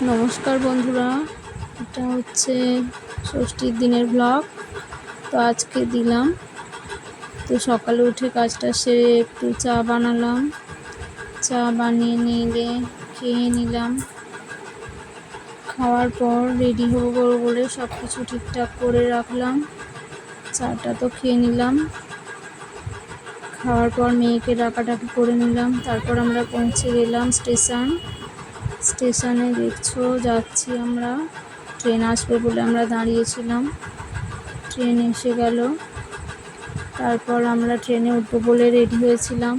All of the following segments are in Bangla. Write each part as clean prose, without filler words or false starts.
নমস্কার বন্ধুরা, এটা হচ্ছে ষষ্ঠীর দিনের ব্লগ। তো আজকে দিলাম। তো সকালে উঠে কাজটা সেরে একটু চা বানালাম, চা বানিয়ে নিয়ে খেয়ে নিলাম। খাওয়ার পর রেডি হবো বলে সব কিছু ঠিকঠাক করে রাখলাম। চাটা তো খেয়ে নিলাম। খাওয়ার পর মেয়েকে ডাকাডাকি করে নিলাম। তারপর আমরা পৌঁছে গেলাম স্টেশনে। দেখছো যাচ্ছি আমরা, ট্রেন আসবে বলে আমরা দাঁড়িয়েছিলাম। ট্রেন এসে গেল। তারপর আমরা ট্রেনে উঠবো বলে রেডি হয়েছিলাম।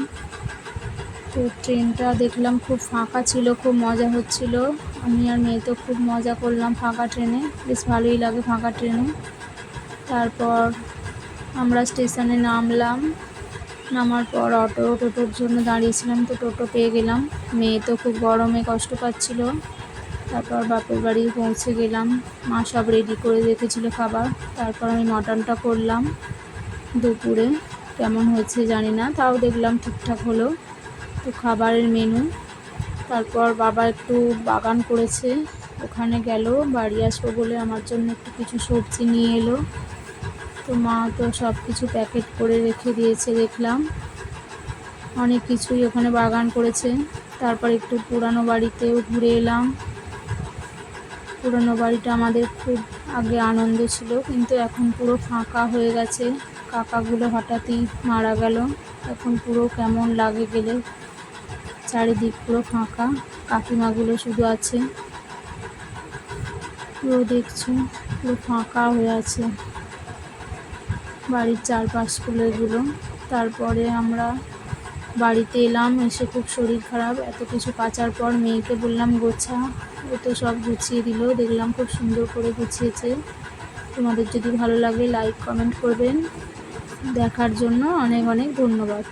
তো ট্রেনটা দেখলাম খুব ফাঁকা ছিল, খুব মজা হচ্ছিল। আমি আর মেয়ে তো খুব মজা করলাম ফাঁকা ট্রেনে, বেশ ভালোই লাগে ফাঁকা ট্রেনে। তারপর আমরা স্টেশনে নামলাম। নামার পর টোটোর জন্য দাঁড়িয়েছিলাম, তো টোটো পেয়ে গেলাম। মেয়ে তো খুব গরমে কষ্ট পাচ্ছিল। তারপর বাপের বাড়ি পৌঁছে গেলাম। মা সব রেডি করে রেখেছিল খাবার। তারপর আমি মাটনটা করলাম দুপুরে। কেমন হয়েছে জানি না, তাও দেখলাম ঠিকঠাক হলো। তো খাবারের মেনু। তারপর বাবা একটু বাগান করেছে, ওখানে গেল। বাড়ি আসবো বলে আমার জন্য একটু কিছু সবজি নিয়ে এলো। তো মা তো সব কিছু প্যাকেট করে রেখে দিয়েছে দেখলাম। অনেক কিছুই ওখানে বাগান করেছে। তারপর একটু পুরানো বাড়িতেও ঘুরে এলাম। পুরনো বাড়িটা আমাদের খুব আগে আনন্দ ছিল, কিন্তু এখন পুরো ফাঁকা হয়ে গেছে। কাকাগুলো হঠাৎই মারা গেল। এখন পুরো কেমন লাগে গেলে, চারিদিক পুরো ফাঁকা, কাকিমাগুলো শুধু আছে। পুরো দেখছো পুরো ফাঁকা হয়ে আছে বাড়ির চারপাশগুলো এগুলো। তারপরে আমরা বাড়িতে এলাম। এসে খুব শরীর খারাপ। এত কিছু কাচার পর মেয়েকে বললাম গোছা, ও তো সব গুছিয়ে দিল। দেখলাম খুব সুন্দর করে গুছিয়েছে। তোমাদের যদি ভালো লাগে লাইক কমেন্ট করবেন। দেখার জন্য অনেক অনেক ধন্যবাদ।